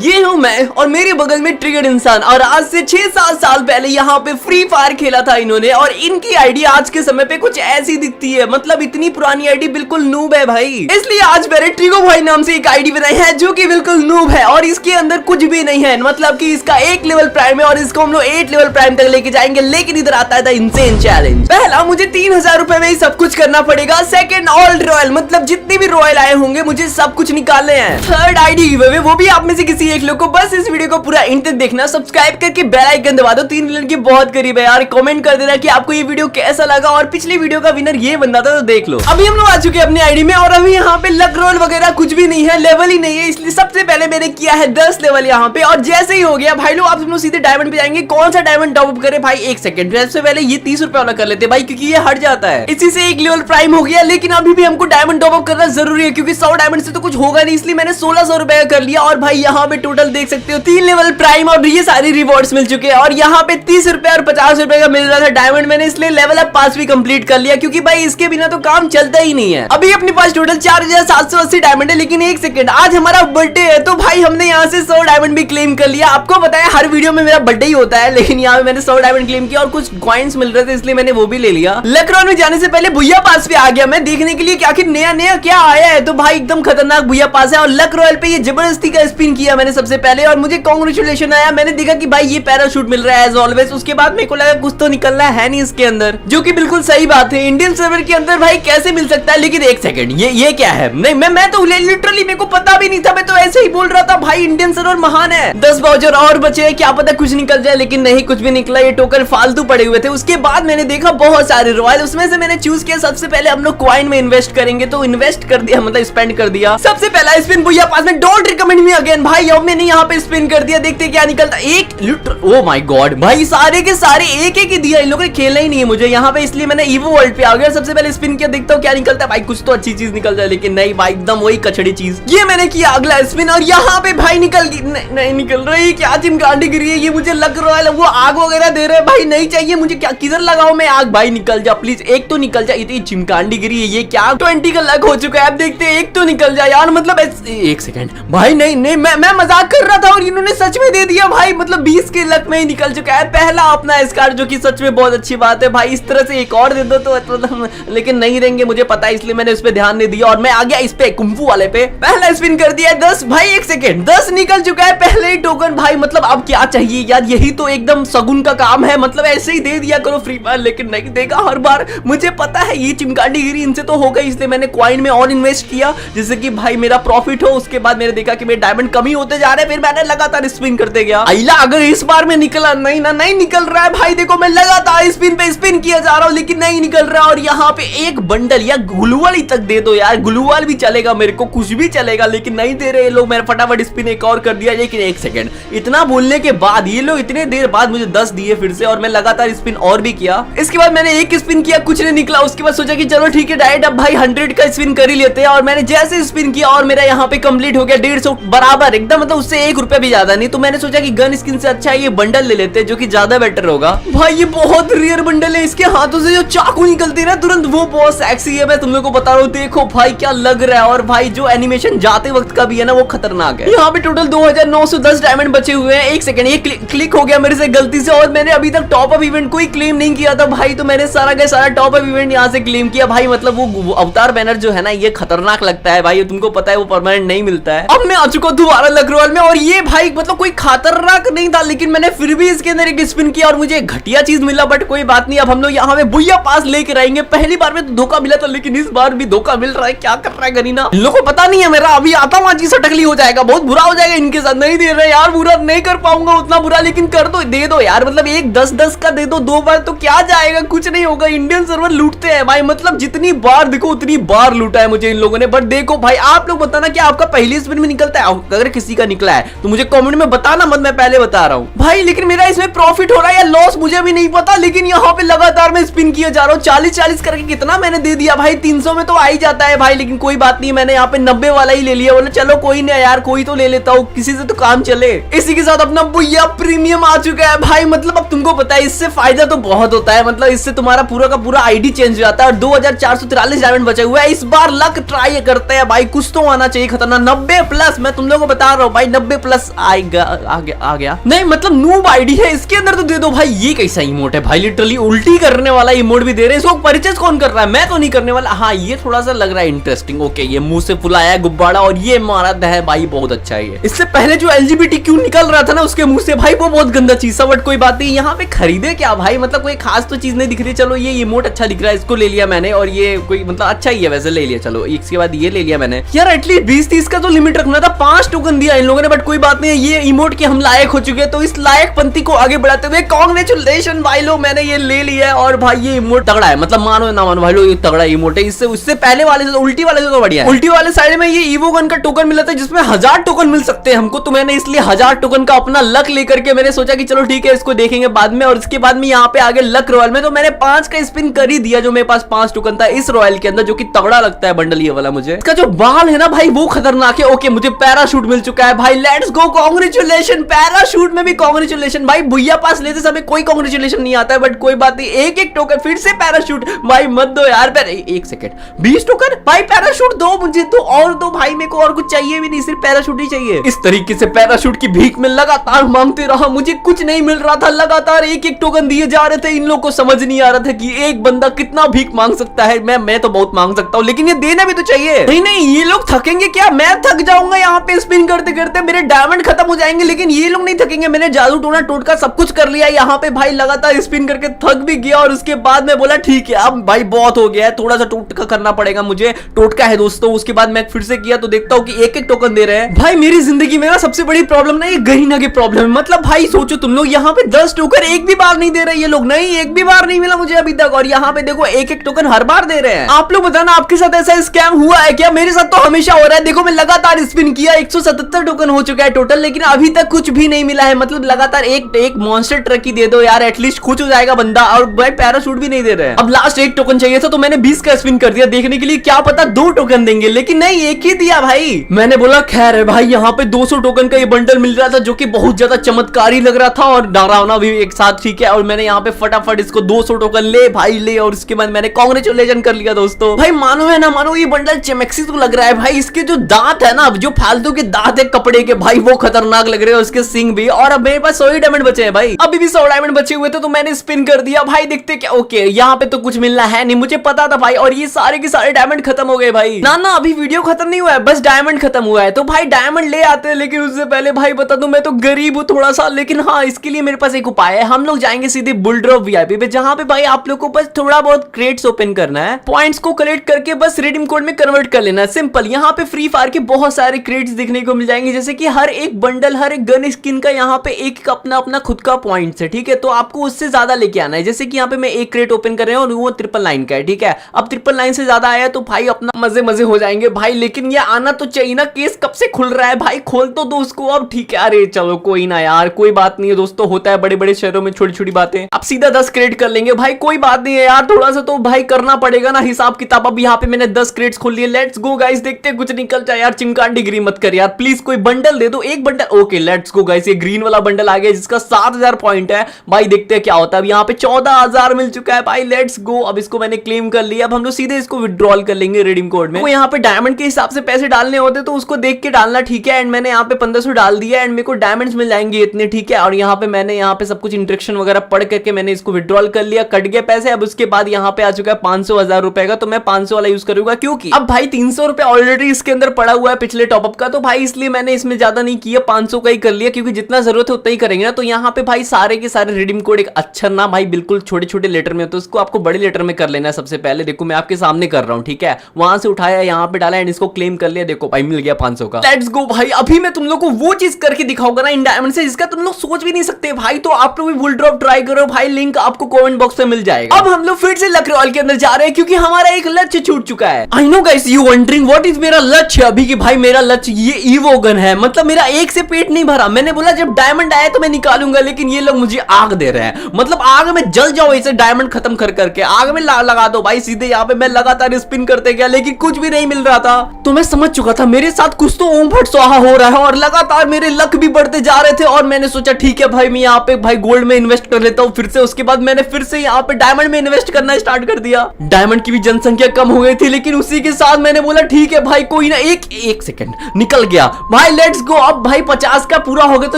ये हूँ मैं और मेरे बगल में ट्रिगर्ड इंसान, और आज से 6-7 साल पहले यहाँ पे फ्री फायर खेला था इन्होंने, और इनकी आईडी आज के समय पे कुछ ऐसी दिखती है, मतलब इतनी पुरानी आईडी, बिल्कुल नूब है भाई। इसलिए आज मैंने ट्रिगो भाई नाम से एक आईडी बनाई है जो कि बिल्कुल नूब है और इसके अंदर कुछ भी नहीं है, मतलब कि इसका 1 लेवल प्राइम है और इसको हम लोग 8 लेवल प्राइम तक लेके जाएंगे। लेकिन इधर आता है इंसेन चैलेंज। पहला, मुझे 3000 रुपए में ही सब कुछ करना पड़ेगा। सेकंड, ऑल रॉयल, मतलब जितने भी रॉयल आए होंगे मुझे सब कुछ निकालने हैं। थर्ड, आईडी गिवअवे, वो भी आप में से किसी एक लोग को। बस इस वीडियो को पूरा एंड तक देखना, सब्सक्राइब करके बेल आइकन दबा दो। 3 मिलियन के बहुत करीब है यार। कमेंट कर देना कि आपको ये वीडियो कैसा लगा, और पिछली वीडियो का विनर ये बंदा था तो देख लो। अभी हम लोग आ चुके हैं अपनी आईडी में और अभी यहाँ पे लक रोल वगैरह कुछ भी नहीं है, लेवल ही नहीं है, इसलिए सबसे पहले मैंने किया है 10 लेवल यहाँ पे। और जैसे ही हो गया भाई लोग, आप सब लोग सीधे डायमंड पे जाएंगे। कौन सा डायमंड टॉप अप करे भाई? 1 सेकंड, सबसे पहले ये 30 रुपए वाला कर लेते भाई, क्योंकि ये हट जाता है। इसी से 1 लेवल प्राइम हो गया, लेकिन अभी भी हमको डायमंड टॉप अप करना जरूरी है क्योंकि 100 डायमंड से तो कुछ होगा नहीं, इसलिए मैंने 1600 रुपए का कर लिया। और भाई यहाँ पे टोटल देख सकते हो 3 लेवल प्राइम और ये सारी रिवॉर्ड्स मिल चुके हैं। और यहाँ पे 30 रुपए और 50 रुपए का मिल रहा था डायमंड, मैंने इसलिए लेवल अप पास भी कंप्लीट कर लिया क्योंकि भाई इसके बिना तो काम चलता ही नहीं है। अभी अपने पास टोटल 4780 डायमंड है। लेकिन 1 सेकंड, आज हमारा बर्थडे है तो भाई हमने यहाँ से 100 डायमंड भी क्लेम कर लिया। आपको बताया हर वीडियो में मेरा बर्थडे ही होता है, लेकिन यहाँ पे मैंने 100 डायमंड क्लेम किया और कुछ कॉइन्स मिल रहे थे इसलिए मैंने वो भी ले लिया। लकरॉन में जाने से पहले भुया पास पे आ गया मैं देखने के लिए कि आखिर नया नया क्या आया है। तो भाई एकदम खतरनाक भुया पास है और लक रॉयल पे ये जबरदस्ती का स्पिन किया मैंने सबसे पहले, और मुझे कांग्रेचुलेशन आया। मैंने देखा कि भाई ये पैराशूट मिल रहा है एज ऑलवेज। उसके बाद मेरे को लगा कुछ तो निकलना है नहीं इसके अंदर, जो कि बिल्कुल सही बात है। इंडियन सर्वर के अंदर भाई कैसे मिल सकता है? लेकिन 1 सेकंड, ये क्या है? नहीं, मैं तो लिटरली मेरे को पता भी नहीं था, मैं तो ऐसे ही बोल रहा था भाई इंडियन सर्वर महान है। 10 वाउचर और बचे, क्या पता कुछ निकल जाए, लेकिन नहीं, कुछ भी निकला। ये टोकन फालतू पड़े हुए थे। उसके बाद मैंने देखा बहुत सारे रॉयल, उसमें से मैंने चूज किया सबसे पहले हम लोग कॉइन में इन्वेस्ट करेंगे, तो इन्वेस्ट कर दिया, मतलब स्पेंड कर दिया। सबसे पहला स्पिन भैया पास में, डोंट रिकमेंड मी अगेन। भाई अब मैंने यहाँ पे स्पिन कर दिया, देखते क्या निकलता। एक लिटर, ओ माय गॉड भाई, सारे के सारे एक ही दिया। इन लोगों ने खेलना ही नहीं है मुझे यहाँ पे, इसलिए मैंने ईवो वर्ल्ड पे आ गया। सबसे पहले स्पिन किया, देखता हूँ क्या निकलता है। भाई कुछ तो अच्छी चीज निकल जाए, लेकिन नहीं भाई, एकदम वही कचड़ी चीज। ये मैंने किया अगला स्पिन और यहाँ पे भाई निकल गई, नहीं निकल रही। क्या चिमकांडी गिरी है ये, मुझे लग रहा है वो आग वगैरह दे रहे हैं भाई, नहीं चाहिए मुझे। क्या किधर लगाऊं मैं आग? भाई निकल जा प्लीज, एक तो निकल जा। इतनी चिमकांडी गिरी है, ये क्या 20 का लक हो चुका है। अब देखते हैं, एक तो निकल जाए यार, मतलब 1 सेकंड भाई, नहीं मैं मजाक कर रहा था और इन्होंने सच में दे दिया भाई, मतलब 20 के लक में ही निकल चुका है पहला अपना स्कार, जो कि सच में बहुत अच्छी बात है भाई। इस तरह से एक और दे दो तो मतलब, लेकिन नहीं देंगे मुझे पता है, इसलिए मैंने उस पर ध्यान नहीं दिया और मैं आ गया इस पे कुंफू वाले पे। पहला स्पिन कर दिया 10 भाई, 1 सेकंड 10 निकल चुका है पहले ही टोकन भाई। मतलब अब क्या चाहिए यार, यही तो एकदम सगुन का काम है, मतलब ऐसे ही दे दिया करो फ्री फायर, लेकिन नहीं देगा हर बार। मुझे पता है ये चिमकांडी गिरी इनसे तो होगा, इसलिए मैंने कॉइन में और इन्वेस्ट किया जिससे कि भाई मेरा प्रॉफिट हो। उसके बाद मैंने देखा कि मेरे डायमंड कमी होते जा रहे हैं, फिर मैंने लगातार स्पिन करते गया। आइला अगर इस बार में निकला, नहीं निकल रहा है भाई। देखो मैं लगातार स्पिन पे स्पिन किया जा रहा हूँ, लेकिन नहीं निकल रहा। और यहाँ पे एक बंडल या ग्लूवाल ही तक दे दो यार, ग्लूवाल भी चलेगा, मेरे को कुछ भी चलेगा, लेकिन नहीं दे रहे लोग। मैंने फटाफट स्पिन एक और कर दिया, लेकिन 1 सेकंड, इतना बोलने के बाद ये लोग इतने देर बाद मुझे 10 दिए फिर से, और मैं लगातार स्पिन और भी किया। इसके बाद मैंने एक स्पिन किया, कुछ नहीं निकला। उसके बाद सोचा कि चलो ठीक है डायरेक्ट अब भाई 100 का स्पिन कर ही लेते हैं, और मैंने जैसे स्पिन किया और मेरा यहाँ पे कंप्लीट हो गया 150 बराबर एकदम, मतलब उससे 1 रुपया भी ज्यादा नहीं। तो मैंने सोचा कि गन स्किन से अच्छा ये बंडल ले लेते हैं, जो कि ज्यादा बेटर होगा। भाई ये बहुत रेयर बंडल है, इसके हाथों से जो चाकू निकलती है ना तुरंत, वो बहुत सेक्सी है, मैं तुम लोग को बता रहा हूँ। देखो भाई क्या लग रहा है, और भाई जो एनिमेशन जाते वक्त का भी है ना वो खतरनाक है। यहाँ पे टोटल 2910 डायमंड बचे हुए हैं। 1 सेकंड, ये क्लिक हो गया मेरे से गलती से, और मैंने अभी तक टॉप अप इवेंट कोई क्लेम नहीं किया था भाई, तो मैंने सारा का सारा टॉप अप इवेंट यहाँ से क्लेम किया भाई। मतलब वो अवतार बैनर जो है ना ये खतरनाक लगता है भाई, तुमको पता है वो परमानेंट नहीं मिलता है। अब मैं आ चुका हूँ दोबारा लक रॉयल में, और ये भाई मतलब कोई खतरनाक नहीं था, लेकिन मैंने फिर भी इसके अंदर एक स्पिन किया और मुझे घटिया चीज मिला, बट कोई बात नहीं। अब हम लोग यहाँ पे भुया पास लेकर आएंगे। पहली बार में तो धोखा मिला था, लेकिन इस बार भी धोखा मिल रहा है। क्या कर रहा है गरीना, इन लोगों को पता नहीं है मेरा, अभी आता माची सटकली हो जाएगा, बहुत बुरा हो जाएगा इनके साथ। नहीं दे रहे यार, बुरा नहीं कर पाऊंगा उतना बुरा, लेकिन कर दो, दे दो यार, मतलब एक 10-10 का दे दो 2 बार तो क्या जाएगा, कुछ नहीं होगा। इंडियन सर्वर लूटते हैं भाई, मतलब जितनी बार देखो उतनी बार लूटा है मुझे इन लोगों ने। बट देखो भाई आप लोग बताना कि आपका पहली स्पिन में निकलता है, अगर किसी का निकला है तो मुझे कमेंट में बताना मत, मैं पहले बता रहा हूँ भाई। लेकिन मेरा इसमें प्रॉफिट हो रहा है या लॉस मुझे भी नहीं पता, लेकिन यहाँ पे लगातार मैं स्पिन किया जा रहा हूँ। 40-40 करके कितना मैंने दे दिया भाई, 300 में तो आ ही जाता है भाई, लेकिन कोई बात नहीं, मैंने यहाँ पे 90 वाला ही ले लिया। बोले चलो कोई नहीं यार, कोई तो ले लेता हूँ, किसी से तो काम चले। इसी के साथ अपना भुया प्रीमियम आ चुका है भाई। मतलब अब तुमको पता है इससे फायदा तो बहुत होता है, मतलब इससे तुम्हारा पूरा का पूरा आईडी चेंज हो जाता है। और 2443 डायमंड बचे हुए हैं। इस बार लक ट्राई करते हैं भाई, कुछ तो आना चाहिए खतरनाक। 90 प्लस मैं तुम लोगों को बता रहा हूँ भाई 90 प्लस आ गया नहीं, मतलब नूब आईडी है, इसके अंदर तो दे दो भाई। ये कैसा इमोट है भाई, लिटरली उल्टी करने वाला इमोट भी दे रहे हैं। इसको परचेज कौन कर रहा है? मैं तो नहीं करने वाला। हाँ ये थोड़ा सा लग रहा है इंटरेस्टिंग। ओके ये मुंह से फुलाया है गुब्बारा और ये मारा है भाई, बहुत अच्छा है ये। इससे पहले जो LGBTQ निकल रहा था ना उसके मुंह से भाई, वो बहुत गंदा चीज था, बट कोई बात नहीं। यहाँ पे खरीदे क्या भाई, मतलब कोई खास तो चीज नहीं दिख रही। चलो ये इमोट अच्छा दिख रहा है, इसको ले लिया मैंने, और ये कोई मतलब अच्छा ही है वैसे, ले लिया। चलो इसके बाद ये ले लिया मैंने। यार एटलीस्ट 20-30 का तो लिमिट रखना था। 5 टोकन दिया इन लोगों ने, बट कोई बात नहीं, ये इमोट के हम लायक हो चुके हैं। तो इस लायक पंक्ति को आगे बढ़ाते हुए कांग्रेचुलेशन भाई लोग, मैंने ये ले लिया है। और भाई ये इमोट तगड़ा है, मतलब मानो ना मानो भाई लोग, ये तगड़ा इमोट है। इससे पहले वाले से तो, उल्टी वाले से तो बढ़िया है। उल्टी वाले साइड में ये ईवो गन का टोकन मिला था जिसमें 1000 टोकन मिल सकते हैं हमको, तो मैंने इसलिए 1000 टोकन का अपना लक लेकर के मैंने सोचा कि चलो ठीक है इसको देखेंगे बाद में। और इसके बाद में यहाँ पे आगे लक रॉयल में तो मैंने 5 का स्पिन कर ही दिया, जो मेरे पास 5 टोकन था इस रॉयल के अंदर, जो कि तगड़ा लगता है बंडल ये वाला मुझे। इसका जो बाल है ना भाई वो खतरनाक है। ओके मुझे पैराशूट मिल चुका है भाई, लेट्स गो, कांग्रेचुलेशन। पैराशूट में भी कांग्रेचुलेशन भाई, भुइया पास लेते समय कोई कांग्रेचुलेशन नहीं आता है, बट कोई बात नहीं। एक टोकन फिर से पैराशूट भाई, मत दो यार। एक सेकंड, 20 टोकन भाई, पैराशूट दो मुझे तो, और दो भाई, मेरे को और कुछ चाहिए भी नहीं, सिर्फ पैराशूट ही चाहिए। इस तरीके से पैराशूट की भीख में लगातार मांगते रहा, मुझे कुछ नहीं मिल रहा था, लगातार एक टोकन दिए जा रहे थे। इन लोगों को समझ नहीं आ रहा था कि एक बंदा कितना भीख मांग सकता है। मैं तो बहुत मांग सकता हूँ, लेकिन ये देना भी तो चाहिए। नहीं ये लोग थकेंगे क्या? मैं थक जाऊंगा यहाँ पे स्पिन करते करते, मेरे डायमंड खत्म हो जाएंगे, लेकिन ये लोग नहीं थकेंगे। मैंने जादू टोना टोटका सब कुछ कर लिया यहाँ पे भाई, लगातार स्पिन करके थक भी गया। और उसके बाद मैं बोला ठीक है अब भाई बहुत हो गया है, थोड़ा सा टोटका करना पड़ेगा मुझे। टोटका है दोस्तों। उसके बाद मैं फिर से किया तो देखता हूँ कि एक टोकन दे रहे हैं भाई। मेरी जिंदगी में ना सबसे बड़ी प्रॉब्लम ना ये गरीना की प्रॉब्लम है। मतलब भाई सोचो तुम लोग, यहाँ पे 10 टोकन एक भी बार नहीं दे रहे ये लोग, नहीं एक भी बार नहीं मिला मुझे अभी तक। और यहाँ पे देखो एक टोकन हर बार दे रहे हैं। आप लोग बताना आपके साथ ऐसा स्कैम हुआ है क्या? मेरे साथ तो हमेशा हो रहा है। देखो मैं लगातार स्पिन किया, 177 टोकन हो चुका है टोटल, लेकिन अभी तक कुछ भी नहीं मिला है। मतलब लगातार एक मॉन्स्टर ट्रक ही दे दो यार, एटलीस्ट खुश हो जाएगा बंदा। और भाई पैराशूट भी नहीं दे रहे हैं। अब लास्ट एक टोकन चाहिए था तो मैंने 20 का स्पिन कर दिया देखने के लिए, क्या पता 2 टोकन देंगे, लेकिन नहीं एक ही दिया भाई। मैंने बोला खैर है भाई, यहाँ पे 200 टोकन का ये बंडल मिल रहा था जो कि बहुत ज्यादा चमत्कारी लग रहा था और डरावना भी एक साथ, ठीक है। और मैंने यहाँ पे फटाफट इसको 200 टोकन ले भाई ले, और उसके बाद मैंने कांग्रेचुलेशन कर लिया दोस्तों। भाई मानो है ना मानो, ये बंडल चमक्सी तो लग रहा है भाई। इसके जो दांत है ना, जो फालतू के दांत है कपड़े के भाई, वो खतरनाक लग रहे हैं, उसके सिंग भी। और अब मेरे पास 100 डायमंड बचे हैं भाई, अभी भी 100 डायमंड बचे हुए थे तो मैंने स्पिन कर दिया भाई। देखते क्या, ओके यहाँ पे तो कुछ मिलना है नहीं, मुझे पता था भाई। और ये सारे के सारे डायमंड खत्म हो गए भाई। ना अभी वीडियो खत्म नहीं हुआ है, बस डायमंड खत्म हुआ है। तो भाई डायमंड ले आते हैं, लेकिन उससे पहले भाई बता दूं मैं तो गरीब हूँ थोड़ा सा, लेकिन हाँ इसके लिए मेरे पास एक उपाय है। हम लोग जाएंगे सीधे बुल ड्रॉप VIP पे, जहाँ पे भाई आप लोग को बस थोड़ा बहुत क्रेट्स ओपन करना है, पॉइंट्स को कलेक्ट करके बस रिडीम कोड में कन्वर्ट कर लेना है, सिंपल। यहाँ पे फ्री फायर के बहुत सारे क्रेट्स देखने को मिल जाएंगे, जैसे कि हर एक बंडल, हर एक गन स्किन का यहाँ पे एक अपना अपना खुद का पॉइंट्स है, ठीक है। तो आपको उससे ज्यादा लेके आना है। जैसे कि यहाँ पे मैं एक क्रेट ओपन कर रहा हूँ और वो 999 का है, ठीक है। अब 999 से ज्यादा आया तो भाई अपना मजे हो जाएंगे भाई, लेकिन ये आना तो चाहिए ना। केस कब से खुल रहा है भाई, खोल तो दो उसको अब, ठीक है। अरे चलो कोई ना यार, कोई बात नहीं है दोस्तों, होता है बड़े बड़े शहरों में छोटी छोटी बातें। अब सीधा 10 क्रेट कर लेंगे भाई, कोई बात नहीं है यार, थोड़ा सा तो भाई करना पड़ेगा ना हिसाब किताब। अब यहाँ पे मैंने 10 क्रेट्स खोल लिए, लेट्स गो गाइस, देखते हैं कुछ निकल जाए यार। चिमकान डिग्री मत कर यार प्लीज, कोई बंडल दे दो, एक bundle. Okay let's go guys, ये ग्रीन वाला बंडल आ गया जिसका 7000 पॉइंट है भाई, देखते हैं क्या होता है। अब यहाँ पे 14000 मिल चुका है भाई, लेट्स गो। अब इसको मैंने क्लेम कर लिया, अब हम लोग सीधे इसको विड्रॉल कर लेंगे रिडीम कोड में। यहाँ पे डायमंड के हिसाब से पैसे डालने होते तो उसको देख के डालना, ठीक है। एंड मैंने यहाँ पे 1500 डाल दिया एंड मेरे को डायमंड्स मिल जाएंगे इतने, ठीक है। और यहाँ पे मैंने यहाँ पे सब कुछ इंस्ट्रक्शन वगैरह पढ़ करके मैंने इसको विड्रॉल कर लिया, कट गए पैसे। अब उसके बाद यहाँ पे आ चुका है 500,000 रुपए का, तो मैं 500 वाला यूज करूंगा, क्योंकि अब भाई 300 रुपए ऑलरेडी इसके अंदर पड़ा हुआ है पिछले टॉपअप का, तो भाई इसलिए मैंने इसमें ज्यादा नहीं किया, 500 का ही कर लिया, क्योंकि जितना जरूरत है उतना ही करेंगे ना। तो यहाँ पे भाई सारे के सारे रिडीम कोड एक अक्षर ना भाई बिल्कुल छोटे छोटे लेटर में, तो उसको आपको बड़े लेटर में कर लेना है सबसे पहले। देखो मैं आपके सामने कर रहा हूँ, ठीक है। वहां से उठाया, यहाँ पे डाला एंड इसको क्लेम कर लिया। देखो भाई मिल गया 500 का, लेट्स गो भाई। अभी मैं तुम लोग को वो चीज करके दिखाऊंगा ना इन डायमंड से, जिसका तुम लोग सोच भी नहीं सकते भाई। तो आप लोग भी बुल ड्रॉप ट्राई करो भाई, लिंक आपको कमेंट बॉक्स में मिल जाएगा। अब हम लोग फिर से लक रॉयल के अंदर जा रहे हैं, क्योंकि हमारा एक लक्ष्य छूट चुका है। I know guys you wondering what is मेरा लक्ष्य अभी की। भाई मेरा लक्ष्य ये ईवो गन है, मतलब मेरा एक से पेट नहीं भरा। मैंने बोला जब डायमंड आए तो मैं निकालूंगा, लेकिन ये लोग मुझे आग दे रहे हैं, मतलब आग में जल जाओ इसे डायमंड खत्म कर करके, आग में लगा दो भाई सीधे। यहाँ पे मैं लगातार स्पिन करते गया, लेकिन कुछ भी नहीं मिल रहा था। तो मैं समझ चुका था मेरे साथ कुछ तो ओम फट स्वाहा हो रहा है, और लगातार मेरे लक भी बढ़ते जा रहे थे। और मैंने सोचा ठीक है भाई मैं यहाँ पे भाई गोल्ड में इन्वेस्ट कर लेता हूँ फिर से। उसके बाद मैंने फिर से यहाँ पे डायमंड में इन्वेस्ट करना स्टार्ट कर दिया। डायमंड की भी जनसंख्या कम हो गई थी, लेकिन उसी के साथ मैंने बोला ठीक है भाई कोई ना, एक सेकंड निकल गया भाई लेट्स गो। अब भाई 50 का पूरा हो गया तो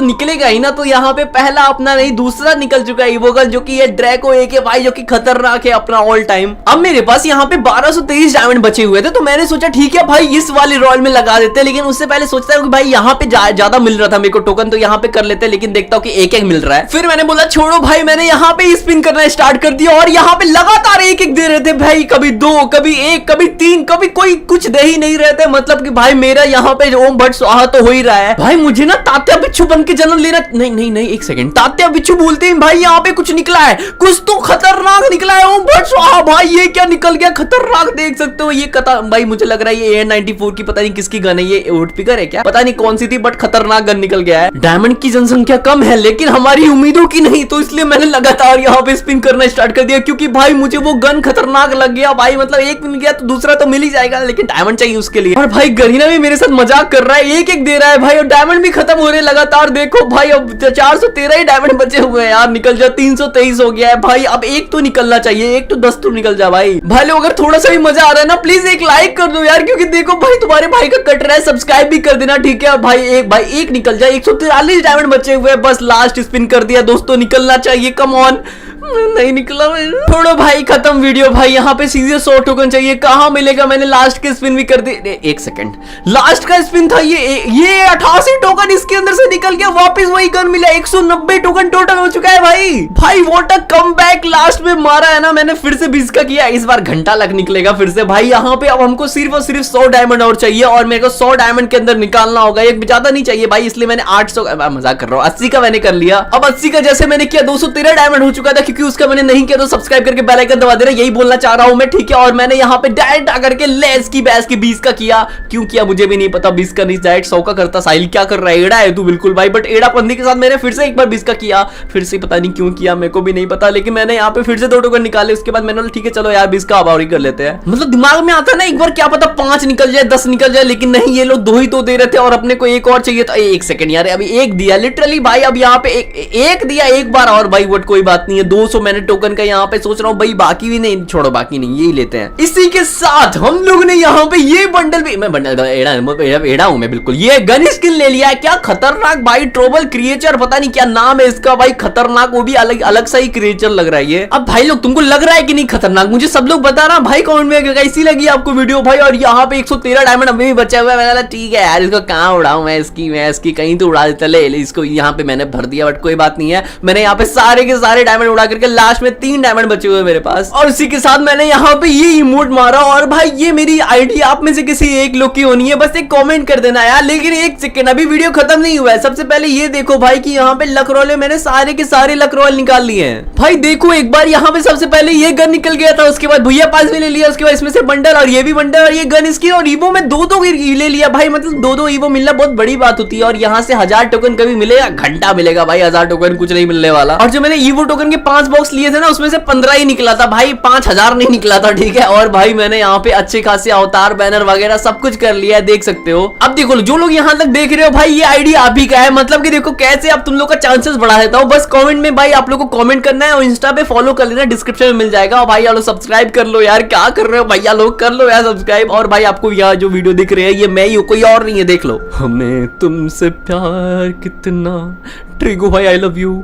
निकलेगा ही ना। तो यहाँ पे पहला अपना नहीं दूसरा निकल चुका है इवोगन, जो कि ये ड्रैको एक है भाई, जो कि खतरनाक है अपना ऑल टाइम। अब मेरे पास यहाँ पे 1223 डायमंड बचे हुए थे, तो मैंने सोचा ठीक है भाई इस वाली रॉयल में लगा देते हैं। लेकिन उससे पहले सोचता हूँ कि भाई यहाँ पे ज्यादा मिल रहा था मेरे को टोकन, तो यहाँ पे कर लेते हैं। लेकिन देखता हूँ कि एक एक मिल रहा है। फिर मैंने बोला छोड़ो भाई, मैंने यहाँ पे स्पिन करना स्टार्ट कर दिया और यहाँ पे लगातार एक एक दे रहे थे भाई। कभी 2, कभी 1, कभी 3, कभी कोई कुछ दे ही नहीं रहे थे। मतलब कि भाई मेरा यहाँ पे ओम भट्ट स्वाहा तो हो ही रहा है भाई। मुझे ना तात्या बिच्छू बन के जन्म लेना नहीं एक सेकंड, तात्या बिच्छू बोलते हैं भाई। यहाँ पे कुछ निकला है, कुछ तो खतरनाक निकला है। ओम भट्ट स्वाहा भाई, ये क्या निकल गया खतरनाक, देख सकते हो। ये भाई मुझे लग रहा है ये AN94 की पता नहीं किसकी गन है, ये वुड पिकर है क्या, पता नहीं कौन सी थी, बट खतरनाक गन निकल गया है। डायमंड की जनसंख्या कम है लेकिन हमारी उम्मीदों की नहीं, तो इसलिए मैंने लगातार यहाँ पे स्पिन करना स्टार्ट कर दिया, क्योंकि भाई मुझे वो गन खतरनाक लग गया भाई। मतलब एक मिल गया तो दूसरा तो मिल ही जाएगा, लेकिन डायमंड चाहिए उसके लिए। और भाई गरीना भी मेरे साथ मजाक कर रहा है, एक एक दे रहा है भाई, और डायमंड भी खत्म हो रहे लगातार। देखो भाई अब 413 ही डायमंड बचे हुए हैं यार, निकल जा। 323 हो गया है भाई, अब एक तो निकलना चाहिए, एक तो 10 तो निकल जा भाई। भाई लोग अगर थोड़ा सा भी मजा आ रहा है ना, प्लीज एक लाइक कर दो यार, क्योंकि देखो भाई तुम्हारे भाई का कट रहा है। सब्सक्राइब भी कर देना ठीक है भाई। एक निकल जाए। 143 डायमंड बचे हुए हैं, बस लास्ट स्पिन कर दिया दोस्तों, निकलना चाहिए, कम ऑन। नहीं निकला छोड़ो भाई, खत्म वीडियो भाई। यहाँ पे सीधे 100 टोकन चाहिए, कहाँ मिलेगा। मैंने लास्ट के स्पिन भी कर दी। एक सेकंड, लास्ट का स्पिन था ये 88 टोकन इसके अंदर से निकल गया, वापस वही गन मिला। 190 टोकन टोटल हो चुका है भाई व्हाट अ कमबैक। लास्ट में मारा है ना मैंने, फिर से 20 का किया। इस बार घंटा लग निकलेगा फिर से भाई। यहाँ पे अब हमको सिर्फ और सिर्फ 100 डायमंड और चाहिए, और मेरे को 100 डायमंड के अंदर निकालना होगा। एक ज्यादा नहीं चाहिए भाई, इसलिए मैंने 800 मजाक कर रहा हूँ, 80 का मैंने कर लिया। अब 80 का जैसे मैंने किया 213 डायमंड हो चुका था, क्योंकि उसका मैंने नहीं किया। तो सब्सक्राइब करके बेल आइकन दबा देना, यही बोलना चाह रहा हूं मैं ठीक है। और मैंने यहाँ पे डायरेक्ट आकर के लेस की बैस की 20 का किया। क्यों किया मुझे भी नहीं पता, 20 का नहीं डायरेक्ट 100 का करता। साहिल क्या कर रहा है, एड़ा है तू बिल्कुल भाई। बट एड़ा पंदी के साथ मैंने फिर से एक बार 20 का किया, फिर से पता नहीं क्यों किया, मेरे को भी नहीं पता। लेकिन मैंने यहाँ पे फिर से 2 टोकन निकाले। उसके बाद मैंने ठीक है चलो यार 20 का अब कर लेते हैं। मतलब दिमाग में आता है ना एक बार, क्या पता 5 निकल जाए 10 निकल जाए, लेकिन नहीं, ये लोग 2 ही तो दे रहे थे और अपने को एक और चाहिए। तो एक सेकंड यार, अभी एक दिया लिटरली भाई। अब यहाँ पे एक दिया एक बार और भाई, बट कोई बात नहीं है। 200 मैंने टोकन का यहाँ पे सोच रहा हूँ भाई, बाकी भी नहीं, छोड़ो बाकी नहीं, यही लेते हैं। इसी के साथ हम लोग ने यहाँ पे ये बंडल भी, मैं बंडल एड़ा हूं मैं बिल्कुल। ये गन स्किन ले लिया है, क्या खतरनाक भाई। ट्रोबल क्रिएचर, पता नहीं क्या नाम है इसका भाई, खतरनाक। वो भी अलग सा ही क्रिएचर लग रहा है ये। अब भाई लोग तुमको लग रहा है कि नहीं खतरनाक, मुझे सब लोग बता रहा भाई कमेंट में, कैसी लगी आपको वीडियो भाई। और यहाँ पे 113 डायमंड अभी भी बचा हुआ है। मैंने ठीक है यार, इसको कहाँ उड़ाऊं मैं, इसकी कहीं तो उड़ा देता। ले इसको यहाँ पे मैंने भर दिया, बट कोई बात नहीं है। मैंने यहाँ पे सारे के सारे डायमंड उड़ा करके लास्ट में 3 डायमंड बचे हुए मेरे पास। और उसी के साथ मैंने यहाँ पे ये इमोट मारा। और भाई ये मेरी आईडी आप में से किसी एक लोग की होनी है, बस एक कमेंट कर देना यार। लेकिन एक सेकंड, अभी वीडियो खत्म नहीं हुआ है। सबसे पहले ये देखो भाई कि यहाँ पे लकरोले मैंने सारे के सारे लकरोल निकाल लिए हैं भाई। देखो एक बार यहाँ पे सबसे पहले ये गन निकल गया था, उसके बाद भैया पास भी ले लिया, उसके बाद इसमें से बंडल, और ये भी बंडल, और ये गन स्किन और ईवो में 2 ले लिया भाई। मतलब 2 ईवो मिलना बहुत बड़ी बात होती है। और यहाँ से 1000 टोकन कभी मिलेगा, घंटा मिलेगा भाई। 1000 टोकन कुछ नहीं मिलने वाला। और जो मैंने ईवो टोकन के 5 बॉक्स लिए थे ना, उसमें से 15 ही निकला था भाई, 5000 नहीं निकला था ठीक है। और भाई मैंने यहाँ पे अच्छे खासे अवतार बैनर वगैरह सब कुछ कर लिया है, देख सकते हो। अब देखो जो लोग यहाँ तक देख रहे हो भाई, ये आईडी आप ही का है। मतलब कि देखो कैसे अब तुम लोग का चांसेस बढ़ा देता हूँ। बस कमेंट में भाई आप लोग को कमेंट करना है, और इंस्टा पे फॉलो कर लेना, डिस्क्रिप्शन में मिल जाएगा। और भाई आप लोग सब्सक्राइब कर लो यार, क्या कर रहे हो भैया लोग, कर लो यार सब्सक्राइब। और भाई आपको यहाँ जो वीडियो दिख रहे हैं, ये मैं ही हूँ, कोई और नहीं है, देख लो। हमें तुमसे प्यार कितना, ट्रिगो भाई आई लव यू।